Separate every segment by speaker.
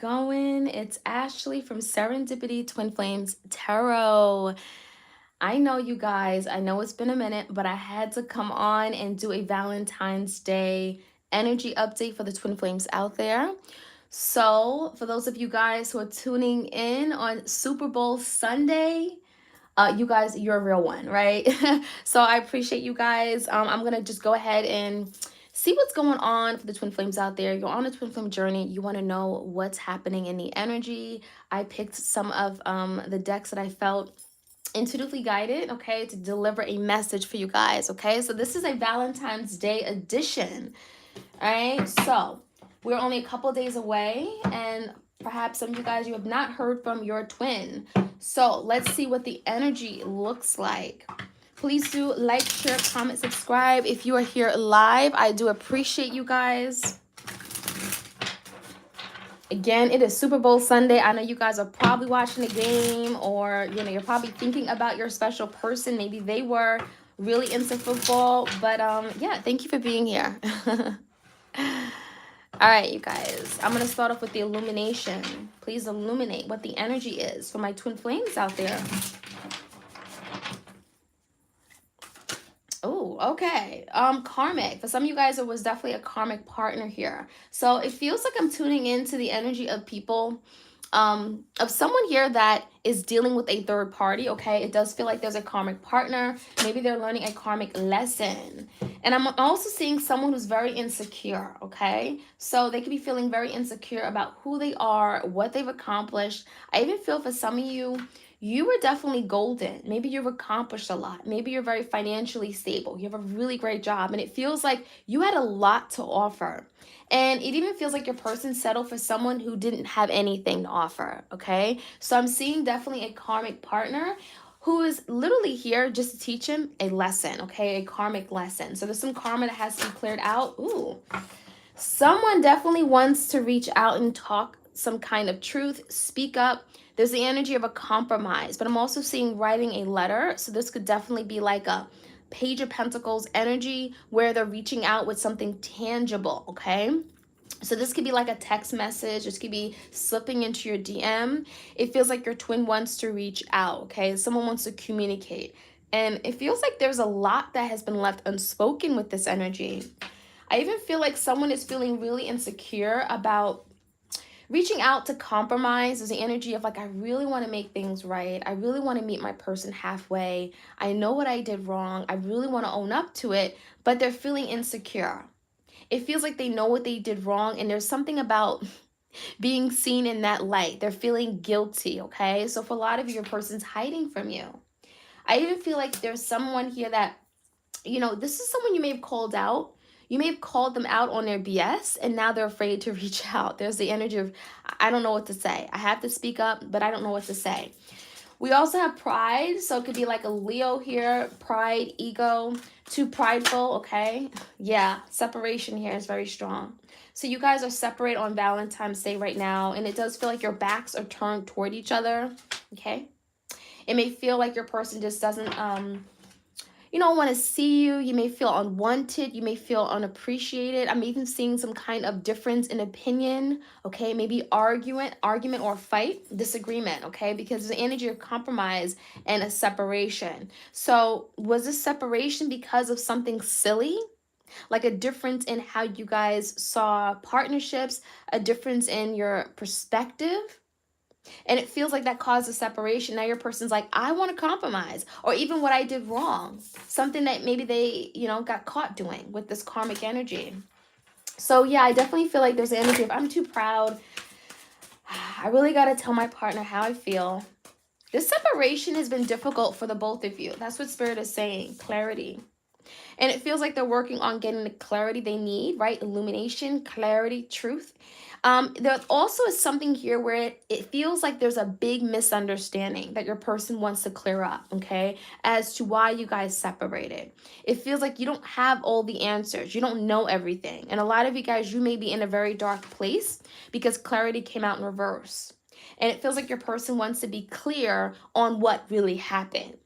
Speaker 1: Going. It's Ashley from Serendipity Twin Flames Tarot. I know you guys, I know it's been a minute, but I had to come on and do a Valentine's Day energy update for the Twin Flames out there. So, for those of you guys who are tuning in on Super Bowl Sunday, you guys, you're a real one, right? So I appreciate you guys. I'm gonna just go ahead and see what's going on for the twin flames out there. You're on a twin flame journey. You want to know what's happening in the energy. I picked some of the decks that I felt intuitively guided, okay, to deliver a message for you guys, okay? So this is a Valentine's Day edition. All right, so we're only a couple days away, and perhaps some of you guys, you have not heard from your twin. So let's see what the energy looks like. Please do like, share, comment, subscribe. If you are here live, I do appreciate you guys. Again, it is Super Bowl Sunday. I know you guys are probably watching the game, or you're probably thinking about your special person. Maybe they were really into football, but yeah, thank you for being here. All right, you guys, I'm going to start off with the illumination. Please illuminate what the energy is for my twin flames out there. Oh, okay. Karmic. For some of you guys, it was definitely a karmic partner here. So it feels like I'm tuning into the energy of people, of someone here that is dealing with a third party, okay? It does feel like there's a karmic partner. Maybe they're learning a karmic lesson. And I'm also seeing someone who's very insecure, okay? So they could be feeling very insecure about who they are, what they've accomplished. I even feel for some of you, you were definitely golden. Maybe you've accomplished a lot. Maybe you're very financially stable. You have a really great job. And it feels like you had a lot to offer. And it even feels like your person settled for someone who didn't have anything to offer. Okay. So I'm seeing definitely a karmic partner who is literally here just to teach him a lesson. Okay. A karmic lesson. So there's some karma that has to be cleared out. Ooh. Someone definitely wants to reach out and talk some kind of truth, speak up. There's the energy of a compromise, but I'm also seeing writing a letter. So this could definitely be like a Page of Pentacles energy where they're reaching out with something tangible, okay? So this could be like a text message. This could be slipping into your DM. It feels like your twin wants to reach out, okay? Someone wants to communicate. And it feels like there's a lot that has been left unspoken with this energy. I even feel like someone is feeling really insecure about reaching out to compromise. Is the energy of like, I really want to make things right. I really want to meet my person halfway. I know what I did wrong. I really want to own up to it, but they're feeling insecure. It feels like they know what they did wrong, and there's something about being seen in that light. They're feeling guilty, okay? So for a lot of you, your person's hiding from you. I even feel like there's someone here that, this is someone you may have called out. You may have called them out on their BS, and now they're afraid to reach out. There's the energy of, I don't know what to say. I have to speak up, but I don't know what to say. We also have pride. So it could be like a Leo here. Pride, ego, too prideful, okay? Yeah, separation here is very strong. So you guys are separate on Valentine's Day right now, and it does feel like your backs are turned toward each other, okay? It may feel like your person just doesn't want to see you. You may feel unwanted. You may feel unappreciated. I'm even seeing some kind of difference in opinion. Okay, maybe argument or fight, disagreement. Okay, because there's an energy of compromise and a separation. So was this separation because of something silly? Like a difference in how you guys saw partnerships, a difference in your perspective? And it feels like that caused a separation. Now your person's like, I want to compromise. Or even what I did wrong. Something that maybe they, got caught doing with this karmic energy. So yeah, I definitely feel like there's an energy of I'm too proud. I really got to tell my partner how I feel. This separation has been difficult for the both of you. That's what Spirit is saying. Clarity. And it feels like they're working on getting the clarity they need, right? Illumination, clarity, truth. There also is something here where it feels like there's a big misunderstanding that your person wants to clear up, okay, as to why you guys separated. It feels like you don't have all the answers. You don't know everything. And a lot of you guys, you may be in a very dark place because clarity came out in reverse. And it feels like your person wants to be clear on what really happened.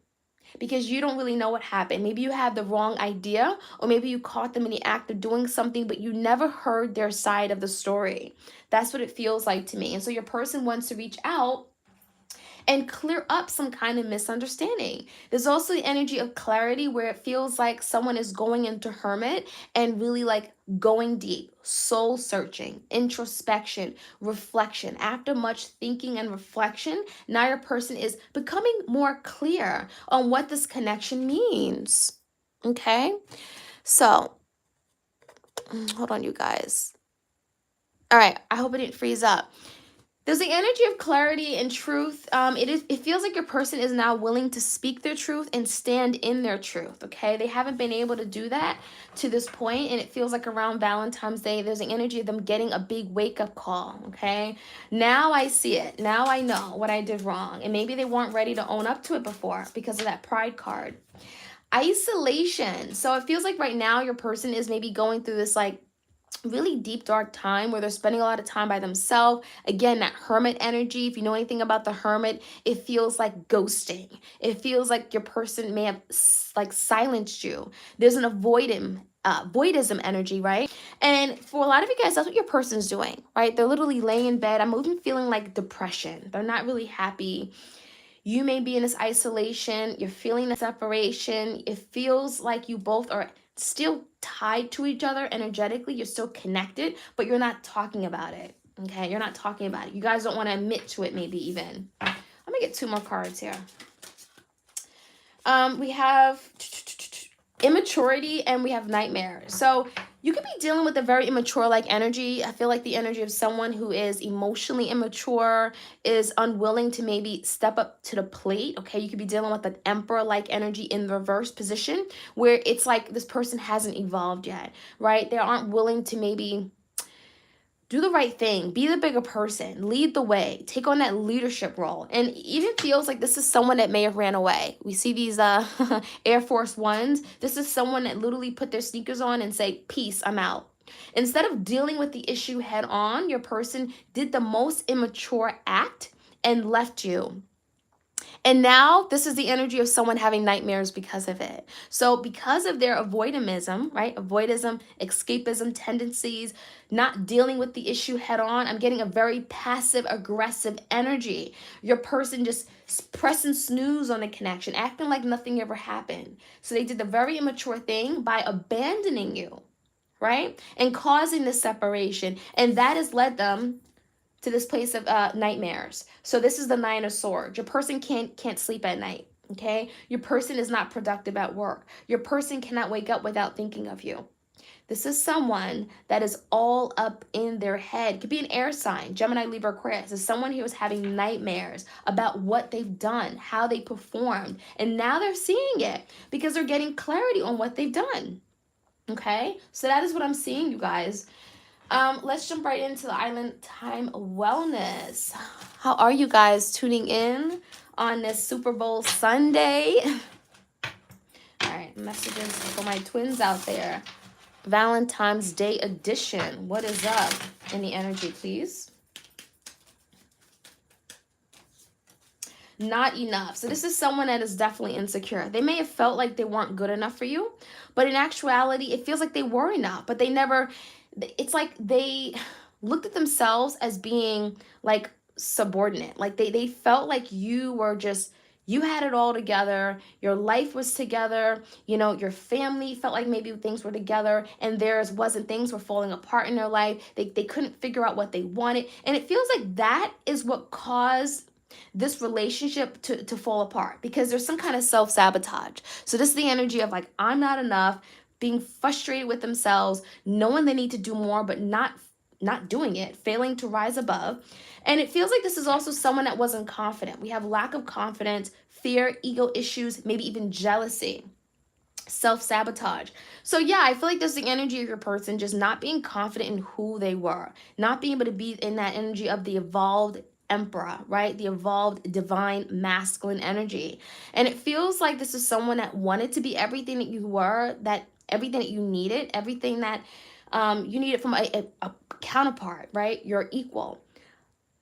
Speaker 1: because you don't really know what happened. Maybe you have the wrong idea, or maybe you caught them in the act of doing something, but you never heard their side of the story. That's what it feels like to me. And so your person wants to reach out and clear up some kind of misunderstanding. There's also the energy of clarity where it feels like someone is going into hermit and really like going deep, soul searching, introspection, reflection. After much thinking and reflection, now your person is becoming more clear on what this connection means. Okay? So, hold on, you guys. All right, I hope it didn't freeze up. There's the energy of clarity and truth. It feels like your person is now willing to speak their truth and stand in their truth. Okay, they haven't been able to do that to this point, and it feels like around Valentine's Day, there's an energy of them getting a big wake up call. Okay, now I see it. Now I know what I did wrong, and maybe they weren't ready to own up to it before because of that pride card. Isolation. So it feels like right now your person is maybe going through this like really deep dark time where they're spending a lot of time by themselves. Again, that hermit energy, if you know anything about the hermit, it feels like ghosting. It feels like your person may have like silenced you. There's an voidism energy, right? And for a lot of you guys, that's what your person's doing, right? They're literally laying in bed. I'm even feeling like depression. They're not really happy. You may be in this isolation, you're feeling the separation. It feels like you both are still tied to each other energetically. You're still connected, but you're not talking about it. Okay, you're not talking about it. You guys don't want to admit to it, maybe even. Let me get two more cards here. We have immaturity and we have nightmares. So you could be dealing with a very immature like energy. I feel like the energy of someone who is emotionally immature, is unwilling to maybe step up to the plate. Okay, you could be dealing with an emperor like energy in reverse position where it's like this person hasn't evolved yet, right? They aren't willing to maybe do the right thing, be the bigger person, lead the way, take on that leadership role. And it even feels like this is someone that may have ran away. We see these Air Force Ones. This is someone that literally put their sneakers on and say, peace, I'm out. Instead of dealing with the issue head on, your person did the most immature act and left you. And now this is the energy of someone having nightmares because of it. So because of their avoidism, right? Avoidism, escapism tendencies, not dealing with the issue head on, I'm getting a very passive aggressive energy. Your person just pressing snooze on a connection, acting like nothing ever happened. So they did the very immature thing by abandoning you, right? And causing this separation. And that has led them to this place of nightmares. So this is the Nine of Swords. Your person can't sleep at night. Okay, your person is not productive at work. Your person cannot wake up without thinking of you. This is someone that is all up in their head. It could be an air sign, Gemini, Libra, Aquarius. It's someone who is having nightmares about what they've done, how they performed, and now they're seeing it because they're getting clarity on what they've done. Okay, so that is what I'm seeing, you guys. Let's jump right into the Island Time Wellness. How are you guys tuning in on this Super Bowl Sunday? All right, messages for my twins out there. Valentine's Day edition. What is up in the energy, please? Not enough. So this is someone that is definitely insecure. They may have felt like they weren't good enough for you, but in actuality, it feels like they were enough, but they never, it's like they looked at themselves as being like subordinate. Like they felt like you were just, you had it all together. Your life was together. You know, your family felt like maybe things were together and theirs wasn't. Things were falling apart in their life. They couldn't figure out what they wanted. And it feels like that is what caused this relationship to fall apart, because there's some kind of self-sabotage. So this is the energy of like, I'm not enough, being frustrated with themselves, knowing they need to do more, but not doing it, failing to rise above. And it feels like this is also someone that wasn't confident. We have lack of confidence, fear, ego issues, maybe even jealousy, self-sabotage. So yeah, I feel like there's the energy of your person just not being confident in who they were, not being able to be in that energy of the evolved emperor, right? The evolved divine masculine energy. And it feels like this is someone that wanted to be everything that you were, that everything that you needed, everything that you needed from a counterpart, right? Your equal.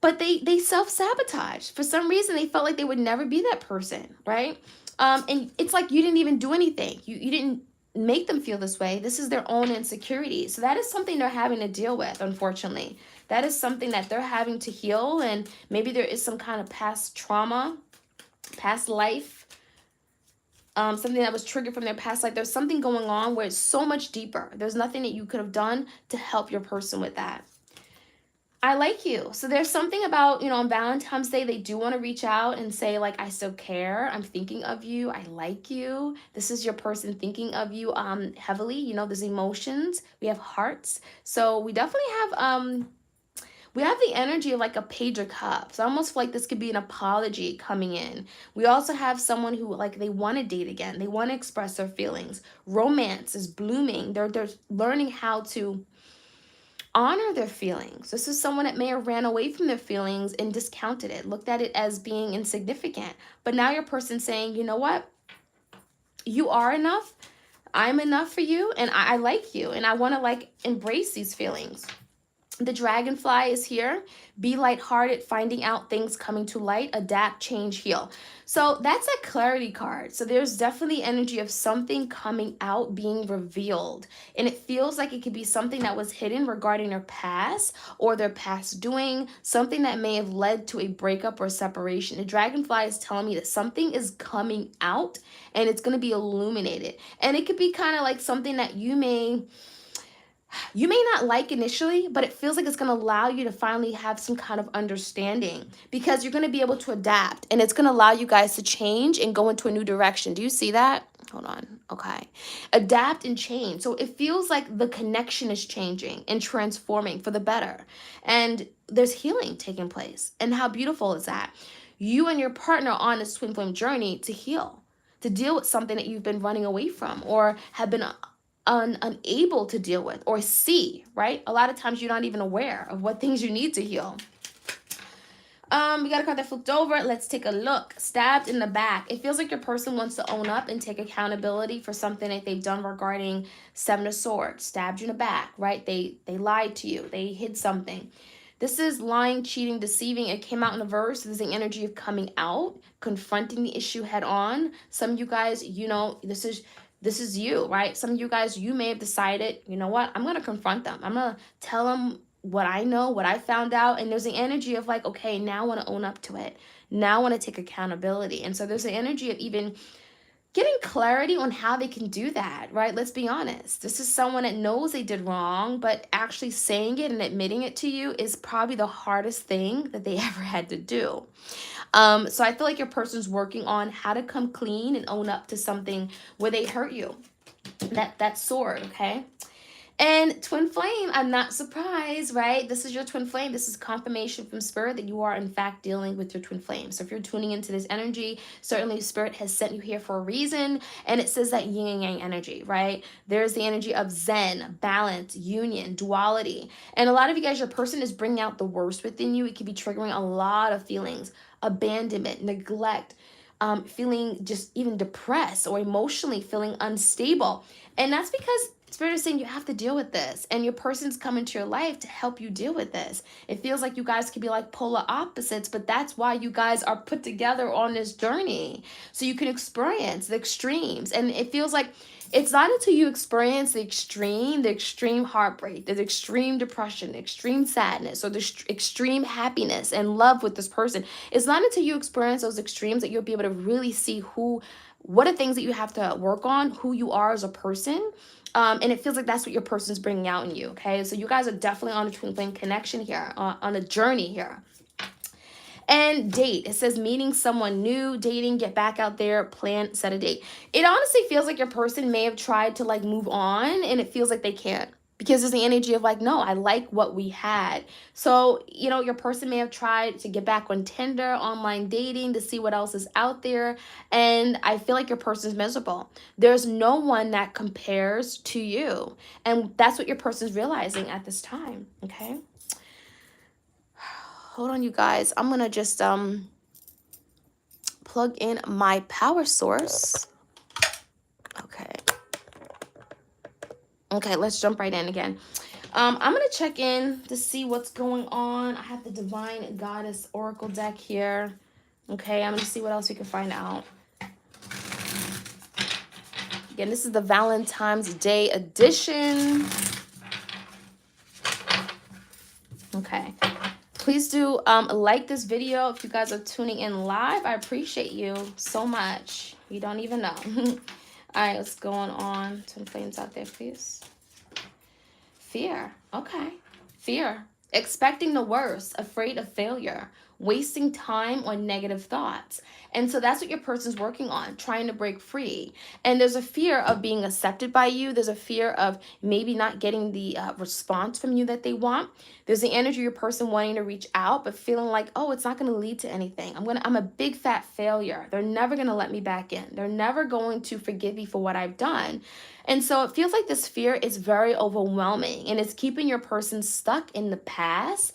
Speaker 1: But they self-sabotage. For some reason, they felt like they would never be that person, right? And it's like you didn't even do anything. You didn't make them feel this way. This is their own insecurity. So that is something they're having to deal with, unfortunately. That is something that they're having to heal. And maybe there is some kind of past trauma, past life, something that was triggered from their past life. There's something going on where it's so much deeper. There's nothing that you could have done to help your person with that. I like you. So there's something about, on Valentine's Day, they do want to reach out and say, like, I still care. I'm thinking of you. I like you. This is your person thinking of you heavily. There's emotions. We have hearts. So we definitely have the energy of like a page of cups. I almost feel like this could be an apology coming in. We also have someone who like they want to date again. They want to express their feelings. Romance is blooming. They're learning how to honor their feelings. This is someone that may have ran away from their feelings and discounted it, looked at it as being insignificant. But now your person's saying, you know what? You are enough. I'm enough for you, and I like you, and I want to like embrace these feelings. The dragonfly is here. Be lighthearted, finding out things coming to light, adapt, change, heal. So that's a clarity card. So there's definitely energy of something coming out, being revealed. And it feels like it could be something that was hidden regarding their past or their past doing, something that may have led to a breakup or separation. The dragonfly is telling me that something is coming out and it's going to be illuminated. And it could be kind of like something that you may not like initially, but it feels like it's going to allow you to finally have some kind of understanding because you're going to be able to adapt and it's going to allow you guys to change and go into a new direction. Do you see that? Hold on. Okay. Adapt and change. So it feels like the connection is changing and transforming for the better. And there's healing taking place. And how beautiful is that? You and your partner are on this twin flame journey to heal, to deal with something that you've been running away from or have been unable to deal with or see, right? A lot of times you're not even aware of what things you need to heal. We got a card that flipped over. Let's take a look. Stabbed in the back. It feels like your person wants to own up and take accountability for something that they've done regarding Seven of Swords. Stabbed you in the back, right? They lied to you. They hid something. This is lying, cheating, deceiving. It came out in a verse. There's the energy of coming out, confronting the issue head on. Some of you guys, this is you, right? Some of you guys, you may have decided, you know what? I'm going to confront them. I'm going to tell them what I know, what I found out. And there's the energy of like, okay, now I want to own up to it. Now I want to take accountability. And so there's the energy of even getting clarity on how they can do that, right? Let's be honest. This is someone that knows they did wrong, but actually saying it and admitting it to you is probably the hardest thing that they ever had to do. So I feel like your person's working on how to come clean and own up to something where they hurt you. That sword, okay? And twin flame, I'm not surprised, right? This is your twin flame. This is confirmation from spirit that you are in fact dealing with your twin flame. So if you're tuning into this energy, certainly spirit has sent you here for a reason. And it says that yin and yang energy, right? There's the energy of zen, balance, union, duality. And a lot of you guys, your person is bringing out the worst within you. It could be triggering a lot of feelings, abandonment, neglect, feeling just even depressed or emotionally feeling unstable. And that's because Spirit is saying you have to deal with this, and your person's come into your life to help you deal with this. It feels like you guys could be like polar opposites, but that's why you guys are put together on this journey, so you can experience the extremes. And it feels like it's not until you experience the extreme heartbreak, the extreme depression, the extreme sadness, or the extreme happiness and love with this person. It's not until you experience those extremes that you'll be able to really see what are things that you have to work on, who you are as a person. And it feels like that's what your person's bringing out in you, okay? So you guys are definitely on a twin flame connection here, on a journey here. And date. It says meeting someone new, dating, get back out there, plan, set a date. It honestly feels like your person may have tried to like move on, and it feels like they can't. Because there's the energy of like, no, I like what we had. So, your person may have tried to get back on Tinder, online dating, to see what else is out there. And I feel like your person's miserable. There's no one that compares to you. And that's what your person's realizing at this time, okay? Hold on, you guys. I'm going to just plug in my power source. Okay, let's jump right in again. I'm going to check in to see what's going on. I have the Divine Goddess Oracle deck here. Okay, I'm going to see what else we can find out. Again, this is the Valentine's Day edition. Okay. Please do like this video if you guys are tuning in live. I appreciate you so much. You don't even know. All right, what's going on? Some flames out there, please. Fear. Okay. Fear. Expecting the worst, afraid of failure, wasting time on negative thoughts. And so that's what your person's working on, trying to break free. And there's a fear of being accepted by you. There's a fear of maybe not getting the response from you that they want. There's the energy of your person wanting to reach out, but feeling like, oh, it's not going to lead to anything. I'm a big fat failure. They're never going to let me back in. They're never going to forgive me for what I've done. And so it feels like this fear is very overwhelming, and it's keeping your person stuck in the past,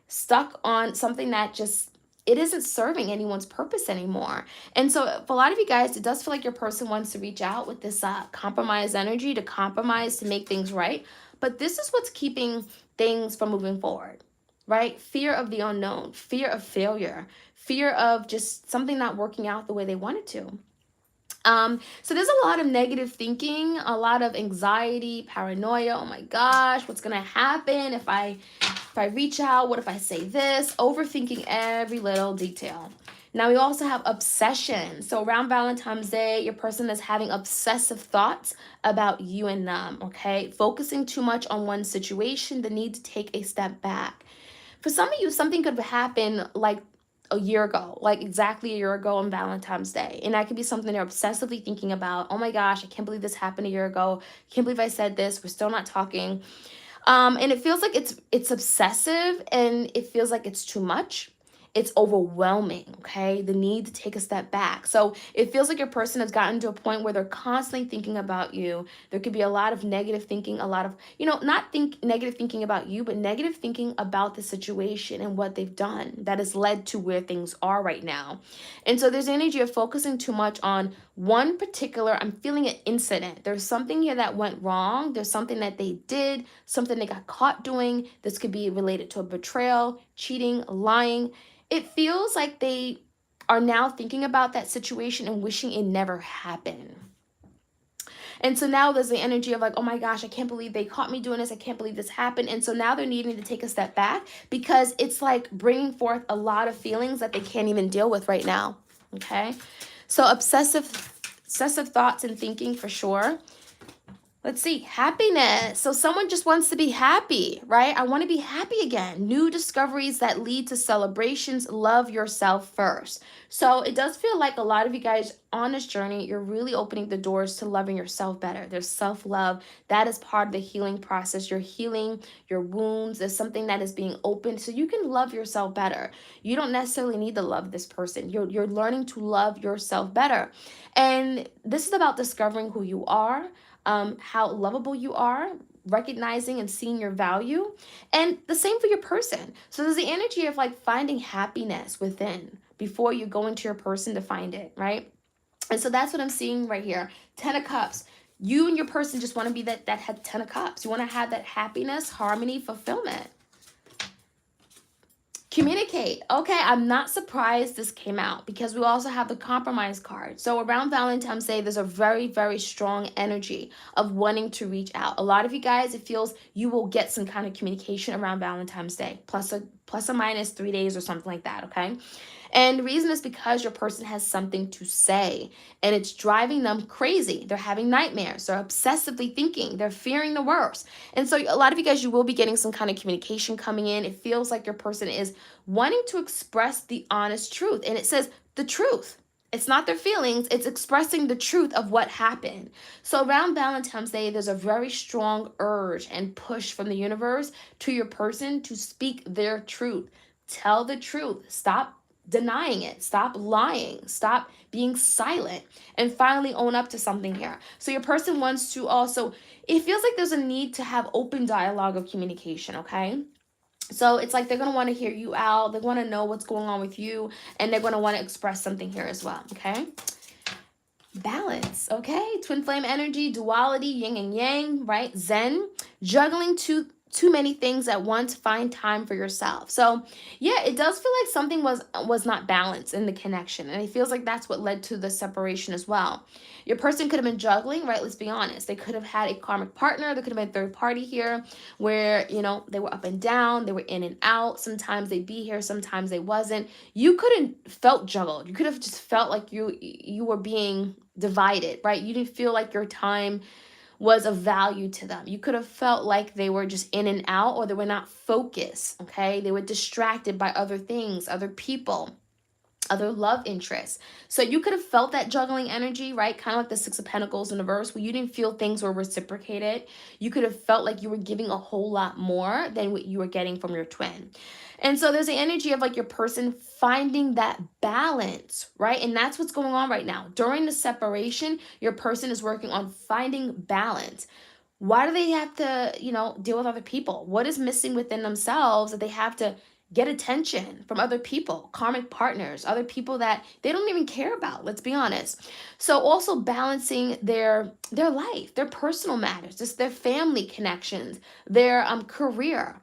Speaker 1: stuck on something that just, it isn't serving anyone's purpose anymore. And so for a lot of you guys, it does feel like your person wants to reach out with this compromise energy, to compromise, to make things right. But this is what's keeping things from moving forward, right? Fear of the unknown, fear of failure, fear of just something not working out the way they want it to. So there's a lot of negative thinking, a lot of anxiety, paranoia. Oh my gosh, what's gonna happen if I reach out? What if I say this? Overthinking every little detail. Now we also have obsession. So around Valentine's Day, your person is having obsessive thoughts about you and them, okay? Focusing too much on one situation, the need to take a step back. For some of you, something could happen like a year ago, like exactly a year ago on Valentine's Day. And that could be something they're obsessively thinking about. Oh my gosh, I can't believe this happened a year ago. Can't believe I said this. We're still not talking. And it feels like it's obsessive, and it feels like it's too much. It's overwhelming, okay? The need to take a step back. So it feels like your person has gotten to a point where they're constantly thinking about you. There could be a lot of negative thinking, a lot of, negative thinking about you, but negative thinking about the situation and what they've done that has led to where things are right now. And so there's energy of focusing too much on one particular, I'm feeling an incident. There's something here that went wrong. There's something that they did, something they got caught doing. This could be related to a betrayal, cheating, lying. It feels like they are now thinking about that situation and wishing it never happened. And so now there's the energy of like, oh my gosh, I can't believe they caught me doing this. I can't believe this happened. And so now they're needing to take a step back, because it's like bringing forth a lot of feelings that they can't even deal with right now. Okay. So obsessive thoughts and thinking for sure. Let's see, happiness. So someone just wants to be happy, right? I want to be happy again. New discoveries that lead to celebrations. Love yourself first. So it does feel like a lot of you guys on this journey, you're really opening the doors to loving yourself better. There's self-love. That is part of the healing process. You're healing your wounds. There's something that is being opened so you can love yourself better. You don't necessarily need to love this person. You're learning to love yourself better. And this is about discovering who you are, how lovable you are, recognizing and seeing your value, and the same for your person. So there's the energy of like finding happiness within before you go into your person to find it, right? And so that's what I'm seeing right here. 10 of Cups. You and your person just want to be that had 10 of Cups. You want to have that happiness, harmony, fulfillment. Communicate. Okay, I'm not surprised this came out, because we also have the compromise card. So around Valentine's Day, there's a very, very strong energy of wanting to reach out. A lot of you guys, it feels you will get some kind of communication around Valentine's Day, plus or minus 3 days or something like that, okay? And the reason is because your person has something to say, and it's driving them crazy. They're having nightmares. They're obsessively thinking. They're fearing the worst. And so a lot of you guys, you will be getting some kind of communication coming in. It feels like your person is wanting to express the honest truth. And it says the truth. It's not their feelings. It's expressing the truth of what happened. So around Valentine's Day, there's a very strong urge and push from the universe to your person to speak their truth. Tell the truth. Stop denying it. Stop lying. Stop being silent, and finally own up to something here. So your person wants to also, it feels like there's a need to have open dialogue of communication, okay? So it's like they're going to want to hear you out. They want to know what's going on with you, and they're going to want to express something here as well, okay? Balance, okay? Twin flame energy, duality, yin and yang, right? Zen, juggling two too many things at once. Find time for yourself. So yeah, it does feel like something was not balanced in the connection, and it feels like that's what led to the separation as well. Your person could have been juggling, right? Let's be honest. They could have had a karmic partner. There could have been a third party here where, they were up and down, they were in and out. Sometimes they'd be here, sometimes they wasn't. You couldn't felt juggled. You could have just felt like you were being divided, right? You didn't feel like your time was of value to them. You could have felt like they were just in and out, or they were not focused, okay? They were distracted by other things, other people, other love interests. So you could have felt that juggling energy, right? Kind of like the Six of Pentacles in the verse, where you didn't feel things were reciprocated. You could have felt like you were giving a whole lot more than what you were getting from your twin. And so there's the energy of like your person finding that balance, right? And that's what's going on right now. During the separation, your person is working on finding balance. Why do they have to, deal with other people? What is missing within themselves that they have to get attention from other people, karmic partners, other people that they don't even care about, let's be honest. So also balancing their life, their personal matters, just their family connections, their career.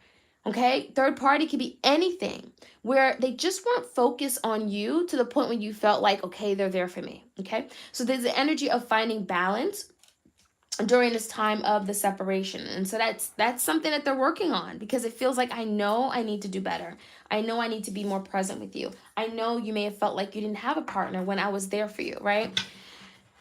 Speaker 1: Okay? Third party could be anything where they just weren't focused on you to the point when you felt like, okay, they're there for me. Okay? So there's the energy of finding balance during this time of the separation. And so that's something that they're working on, because it feels like, I know I need to do better. I know I need to be more present with you. I know you may have felt like you didn't have a partner when I was there for you, right?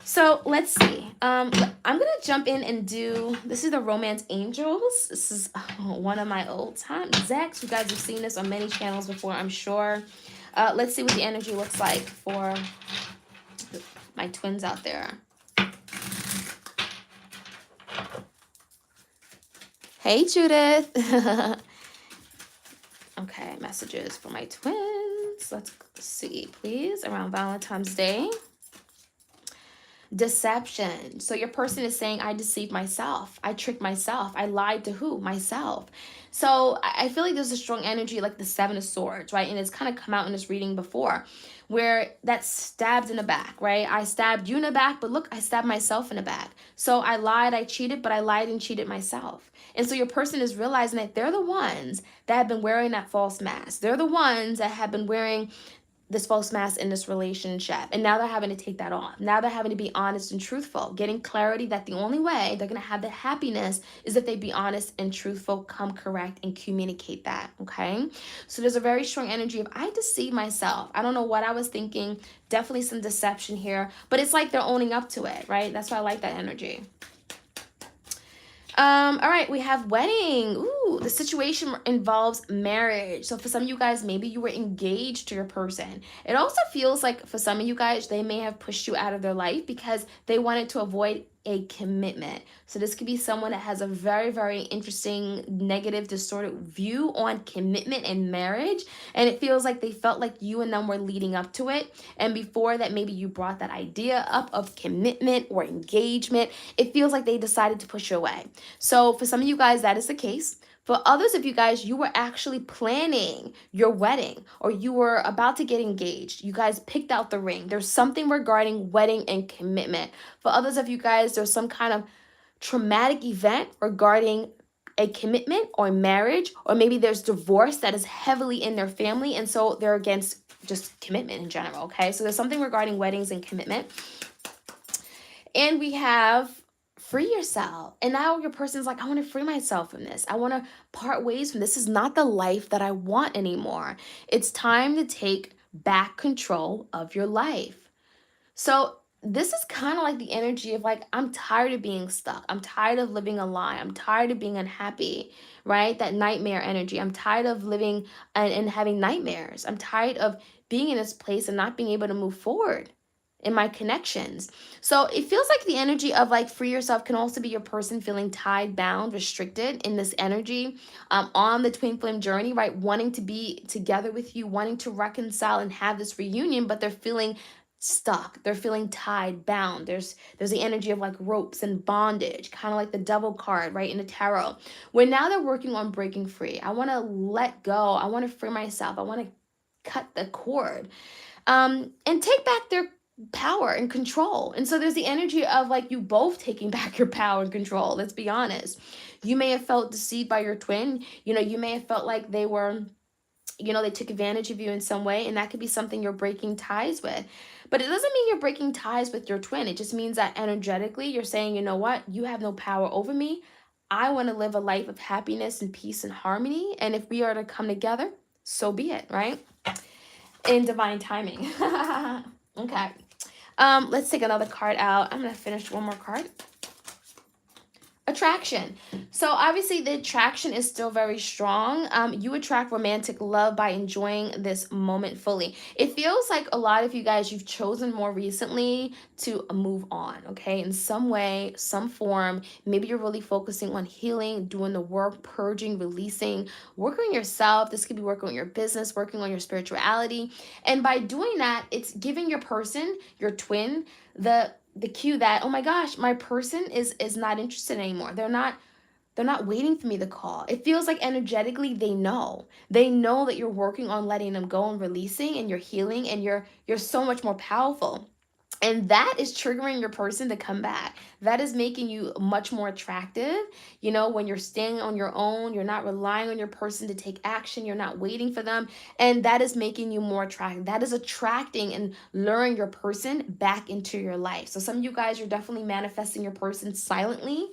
Speaker 1: So let's see. I'm gonna jump in and do, this is the Romance Angels. This is one of my old time decks. You guys have seen this on many channels before, I'm sure. Let's see what the energy looks like for my twins out there. Hey, Judith. Okay, messages for my twins. Let's see, please, around Valentine's Day. Deception. So your person is saying, I deceived myself. I tricked myself. I lied to who? Myself. So I feel like there's a strong energy like the Seven of Swords, right? And it's kind of come out in this reading before, where that stabbed in the back, right? I stabbed you in the back, but look, I stabbed myself in the back. So I lied, I cheated, but I lied and cheated myself. And so your person is realizing that they're the ones that have been wearing that false mask. They're the ones that have been wearing this false mask in this relationship. And now they're having to take that off. Now they're having to be honest and truthful, getting clarity that the only way they're going to have the happiness is if they be honest and truthful, come correct, and communicate that, okay? So there's a very strong energy of, I deceived myself. I don't know what I was thinking. Definitely some deception here, but it's like they're owning up to it, right? That's why I like that energy. All right, we have wedding. Ooh, the situation involves marriage. So for some of you guys, maybe you were engaged to your person. It also feels like for some of you guys, they may have pushed you out of their life because they wanted to avoid a commitment. So this could be someone that has a very, very interesting, negative, distorted view on commitment and marriage. And it feels like they felt like you and them were leading up to it. And before that, maybe you brought that idea up of commitment or engagement. It feels like they decided to push you away. So for some of you guys, that is the case. For others of you guys, you were actually planning your wedding, or you were about to get engaged. You guys picked out the ring. There's something regarding wedding and commitment. For others of you guys, there's some kind of traumatic event regarding a commitment or marriage, or maybe there's divorce that is heavily in their family, and so they're against just commitment in general, okay? So there's something regarding weddings and commitment. And we have free yourself. And now your person's like, I want to free myself from this. I want to part ways from this. This is not the life that I want anymore. It's time to take back control of your life. So this is kind of like the energy of like, I'm tired of being stuck. I'm tired of living a lie. I'm tired of being unhappy, right? That nightmare energy. I'm tired of living and having nightmares. I'm tired of being in this place and not being able to move forward in my connections. So it feels like the energy of like free yourself can also be your person feeling tied, bound, restricted in this energy on the twin flame journey, right? Wanting to be together with you, wanting to reconcile and have this reunion, but they're feeling stuck. They're feeling tied, bound. There's the energy of like ropes and bondage, kind of like the Devil card, right, in the tarot, where now they're working on breaking free. I want to let go. I want to free myself. I want to cut the cord and take back power and control. And so there's the energy of like you both taking back your power and control. Let's be honest. You may have felt deceived by your twin. You may have felt like they were, they took advantage of you in some way, and that could be something you're breaking ties with. But it doesn't mean you're breaking ties with your twin. It just means that energetically you're saying, you know what, you have no power over me. I want to live a life of happiness and peace and harmony. And if we are to come together, so be it, right? In divine timing. Okay. Let's take another card out. I'm gonna finish one more card. Attraction. So obviously the attraction is still very strong. You attract romantic love by enjoying this moment fully. It feels like a lot of you guys, you've chosen more recently to move on, okay? In some way, some form. Maybe you're really focusing on healing, doing the work, purging, releasing, working on yourself. This could be working on your business, working on your spirituality. And by doing that, it's giving your person, your twin, the cue that, oh my gosh, my person is not interested anymore. They're not waiting for me to call. It feels like energetically they know that you're working on letting them go and releasing, and you're healing, and you're so much more powerful. And that is triggering your person to come back. That is making you much more attractive. When you're staying on your own, you're not relying on your person to take action, you're not waiting for them. And that is making you more attractive. That is attracting and luring your person back into your life. So some of you guys, you're definitely manifesting your person silently,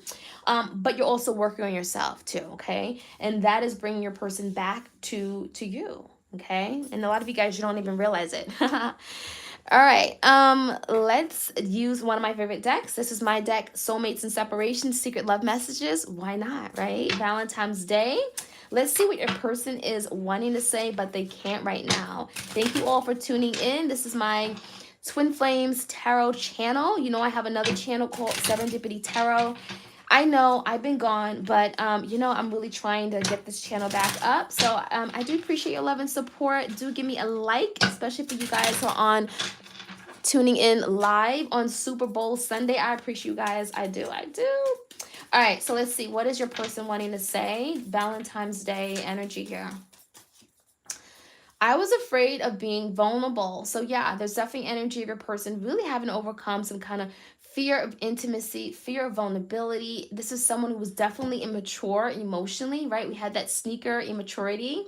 Speaker 1: but you're also working on yourself too, okay? And that is bringing your person back to you, okay? And a lot of you guys, you don't even realize it. All right, let's use one of my favorite decks. This is my deck, Soulmates and Separations, Secret Love Messages. Why not, right? Valentine's Day. Let's see what your person is wanting to say, but they can't right now. Thank you all for tuning in. This is my Twin Flames Tarot channel. I have another channel called Serendipity Tarot. I know I've been gone, but I'm really trying to get this channel back up. So I do appreciate your love and support. Do give me a like, especially for you guys who are on tuning in live on Super Bowl Sunday. I appreciate you guys. I do. All right, so let's see. What is your person wanting to say? Valentine's Day energy here. I was afraid of being vulnerable. So yeah, there's definitely energy of your person really having to overcome some kind of fear of intimacy, fear of vulnerability. This is someone who was definitely immature emotionally, right? We had that sneaker immaturity,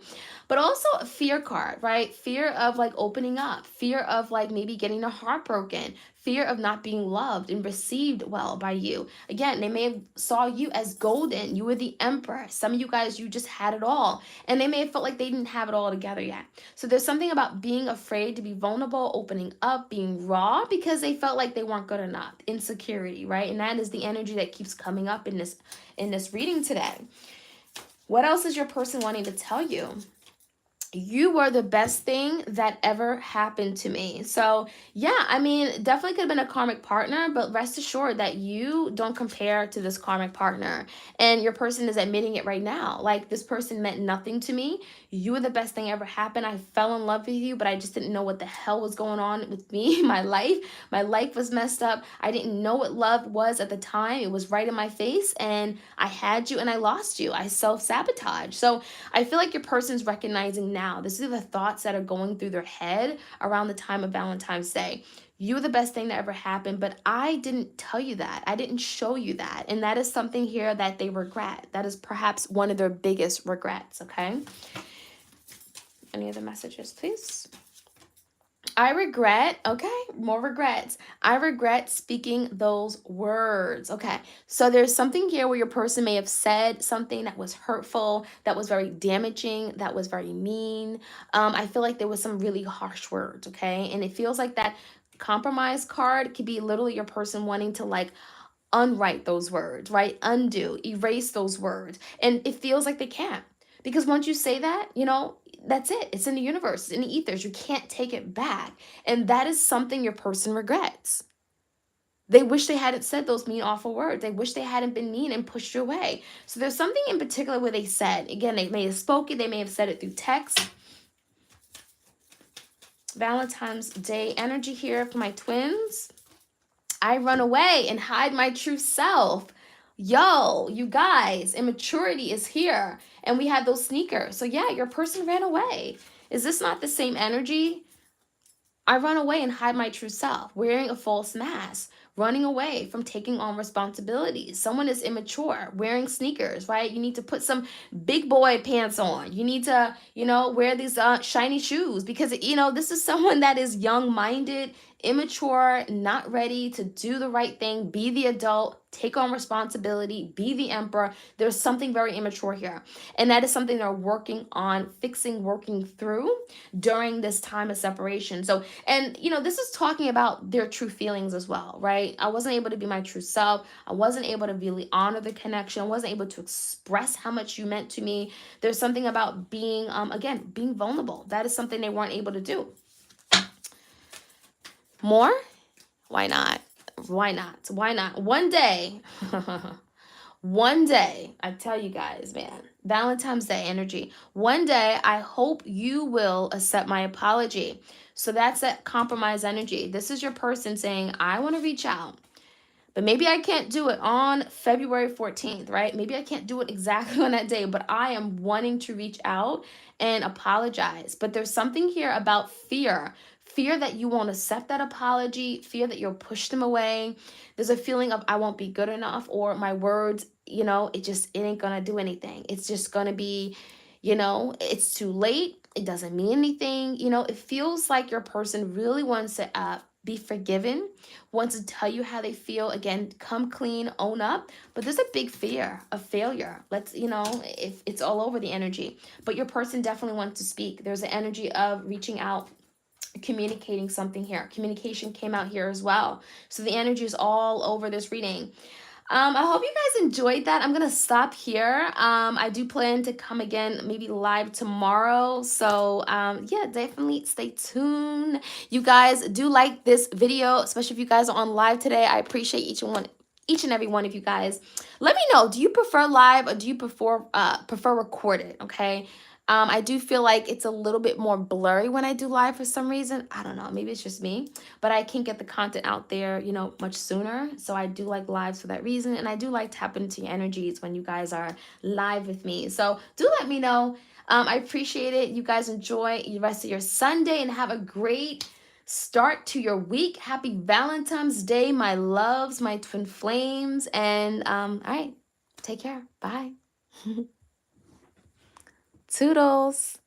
Speaker 1: but also a fear card, right? Fear of like opening up, fear of like maybe getting a heart broken, fear of not being loved and received well by you. Again, they may have saw you as golden. You were the emperor. Some of you guys, you just had it all. And they may have felt like they didn't have it all together yet. So there's something about being afraid to be vulnerable, opening up, being raw, because they felt like they weren't good enough. Insecurity, right? And that is the energy that keeps coming up in this reading today. What else is your person wanting to tell you? You were the best thing that ever happened to me. So yeah, definitely could have been a karmic partner, but rest assured that you don't compare to this karmic partner. And your person is admitting it right now. Like, this person meant nothing to me. You were the best thing ever happened. I fell in love with you, but I just didn't know what the hell was going on with me. My life was messed up. I didn't know what love was at the time. It was right in my face, and I had you and I lost you. I self-sabotage. So I feel like your person's recognizing now. This are the thoughts that are going through their head around the time of Valentine's Day. You were the best thing that ever happened, but I didn't tell you that. I didn't show you that. And that is something here that they regret. That is perhaps one of their biggest regrets, okay? Any other messages, please? I regret, okay, more regrets. I regret speaking those words. Okay, so there's something here where your person may have said something that was hurtful, that was very damaging, that was very mean. I feel like there was some really harsh words, okay? And it feels like that compromise card could be literally your person wanting to like unwrite those words, right? Undo, erase those words. And it feels like they can't. Because once you say that, that's it. It's in the universe, it's in the ethers. You can't take it back. And that is something your person regrets. They wish they hadn't said those mean, awful words. They wish they hadn't been mean and pushed you away. So there's something in particular where they said, again, they may have spoken, they may have said it through text. Valentine's Day energy here for my twins. I run away and hide my true self. Yo, you guys, immaturity is here. And we had those sneakers. So yeah, your person ran away. Is this not the same energy? I run away and hide my true self, wearing a false mask, running away from taking on responsibilities. Someone is immature, wearing sneakers, right? You need to put some big boy pants on. You need to, wear these shiny shoes because, this is someone that is young minded, immature, not ready to do the right thing, be the adult, take on responsibility, be the emperor. There's something very immature here. And that is something they're working on fixing, working through during this time of separation. So, and this is talking about their true feelings as well, right? I wasn't able to be my true self. I wasn't able to really honor the connection. I wasn't able to express how much you meant to me. There's something about being, again, being vulnerable. That is something they weren't able to do. More? Why not? Why not? Why not? One day, one day, I tell you guys, man, Valentine's Day energy. One day, I hope you will accept my apology. So that's that compromise energy. This is your person saying, I want to reach out. But maybe I can't do it on February 14th, right? Maybe I can't do it exactly on that day, but I am wanting to reach out and apologize. But there's something here about fear. Fear that you won't accept that apology, fear that you'll push them away. There's a feeling of I won't be good enough, or my words, it ain't gonna do anything. It's just gonna be, it's too late. It doesn't mean anything. It feels like your person really wants to be forgiven, wants to tell you how they feel. Again, come clean, own up. But there's a big fear of failure. If it's all over the energy. But your person definitely wants to speak. There's an energy of reaching out, communicating something here. Communication came out here as well. So the energy is all over this reading. I hope you guys enjoyed that. I'm gonna stop here. I do plan to come again, maybe live tomorrow. So yeah, definitely stay tuned. You guys do like this video, especially if you guys are on live today. I appreciate each and every one of you guys. Let me know, do you prefer live or do you prefer recorded? Okay. I do feel like it's a little bit more blurry when I do live for some reason. I don't know. Maybe it's just me. But I can't get the content out there, much sooner. So I do like lives for that reason. And I do like tapping into your energies when you guys are live with me. So do let me know. I appreciate it. You guys enjoy the rest of your Sunday and have a great start to your week. Happy Valentine's Day, my loves, my twin flames. And all right, take care. Bye. Toodles.